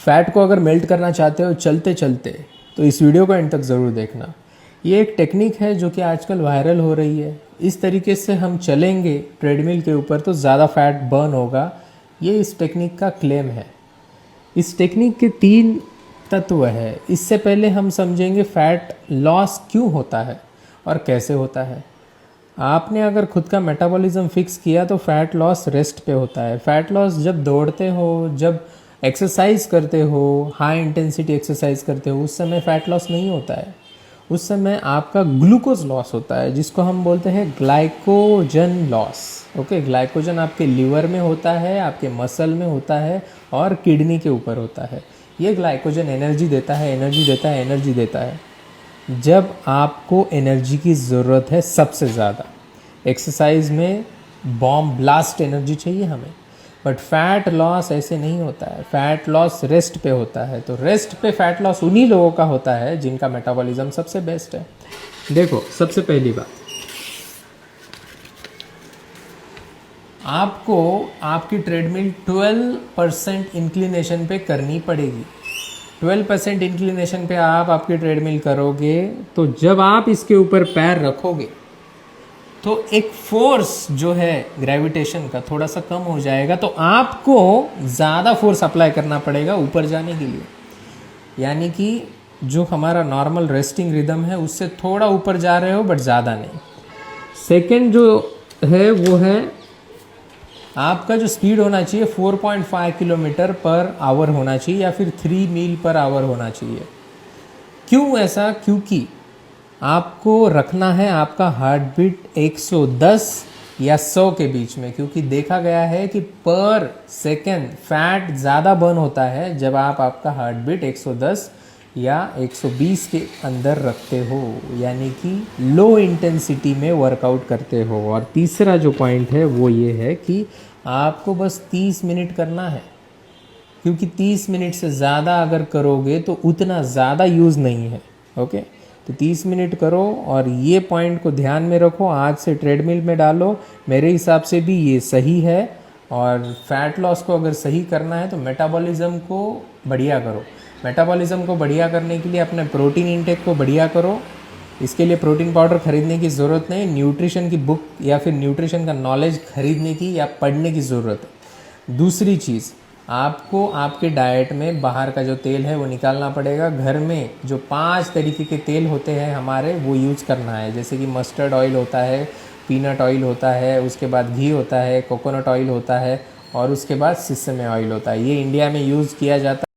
Fat को अगर melt करना चाहते हो चलते चलते तो इस वीडियो को एंड तक ज़रूर देखना। ये एक टेक्निक है जो कि आजकल वायरल हो रही है। इस तरीके से हम चलेंगे ट्रेडमिल के ऊपर तो ज़्यादा फैट बर्न होगा, ये इस टेक्निक का क्लेम है। इस टेक्निक के 3 तत्व है। इससे पहले हम समझेंगे फैट लॉस क्यों होता है और कैसे होता है। आपने अगर खुद का मेटाबॉलिज्म फिक्स किया तो फैट लॉस रेस्ट पे होता है। फैट लॉस जब दौड़ते हो, जब एक्सरसाइज करते हो, हाई इंटेंसिटी एक्सरसाइज करते हो, उस समय फैट लॉस नहीं होता है। उस समय आपका ग्लूकोज लॉस होता है, जिसको हम बोलते हैं ग्लाइकोजन लॉस। ओके, ग्लाइकोजन आपके लीवर में होता है, आपके मसल में होता है और किडनी के ऊपर होता है। ये ग्लाइकोजन एनर्जी देता है, एनर्जी देता है, एनर्जी देता है जब आपको एनर्जी की ज़रूरत है सबसे ज़्यादा। एक्सरसाइज में बॉम्ब ब्लास्ट एनर्जी चाहिए हमें, बट फैट लॉस ऐसे नहीं होता है। फैट लॉस रेस्ट पे होता है। तो रेस्ट पे फैट लॉस उन्हीं लोगों का होता है जिनका मेटाबॉलिज्म सबसे बेस्ट है। देखो, सबसे पहली बात, आपको आपकी ट्रेडमिल 12% इंक्लिनेशन पे करनी पड़ेगी। 12% इंक्लिनेशन पे आप आपकी ट्रेडमिल करोगे तो जब आप इसके ऊपर पैर रखोगे तो एक फोर्स जो है ग्रेविटेशन का थोड़ा सा कम हो जाएगा, तो आपको ज़्यादा फोर्स अप्लाई करना पड़ेगा ऊपर जाने के लिए। यानी कि जो हमारा नॉर्मल रेस्टिंग रिदम है उससे थोड़ा ऊपर जा रहे हो, बट ज़्यादा नहीं। सेकेंड जो है वो है आपका जो स्पीड होना चाहिए 4.5 किलोमीटर पर आवर होना चाहिए या फिर 3 मील पर आवर होना चाहिए। क्यों ऐसा? क्योंकि आपको रखना है आपका हार्ट बीट 110 या 100 के बीच में, क्योंकि देखा गया है कि पर सेकेंड फैट ज़्यादा बर्न होता है जब आप आपका हार्ट बीट 110 या 120 के अंदर रखते हो, यानी कि लो इंटेंसिटी में वर्कआउट करते हो। और तीसरा जो पॉइंट है वो ये है कि आपको बस 30 मिनट करना है, क्योंकि 30 मिनट से ज़्यादा अगर करोगे तो उतना ज़्यादा यूज़ नहीं है। ओके, तो 30 मिनट करो और ये पॉइंट को ध्यान में रखो, आज से ट्रेडमिल में डालो। मेरे हिसाब से भी ये सही है। और फैट लॉस को अगर सही करना है तो मेटाबॉलिज्म को बढ़िया करो। मेटाबॉलिज्म को बढ़िया करने के लिए अपने प्रोटीन इंटेक को बढ़िया करो। इसके लिए प्रोटीन पाउडर खरीदने की ज़रूरत नहीं, न्यूट्रिशन की बुक या फिर न्यूट्रिशन का नॉलेज खरीदने की या पढ़ने की ज़रूरत है। दूसरी चीज़, आपको आपके डाइट में बाहर का जो तेल है वो निकालना पड़ेगा। घर में जो 5 तरीके के तेल होते हैं हमारे, वो यूज़ करना है। जैसे कि मस्टर्ड ऑयल होता है, पीनट ऑयल होता है, उसके बाद घी होता है, कोकोनट ऑयल होता है और उसके बाद सिसमे ऑयल होता है। ये इंडिया में यूज़ किया जाता है।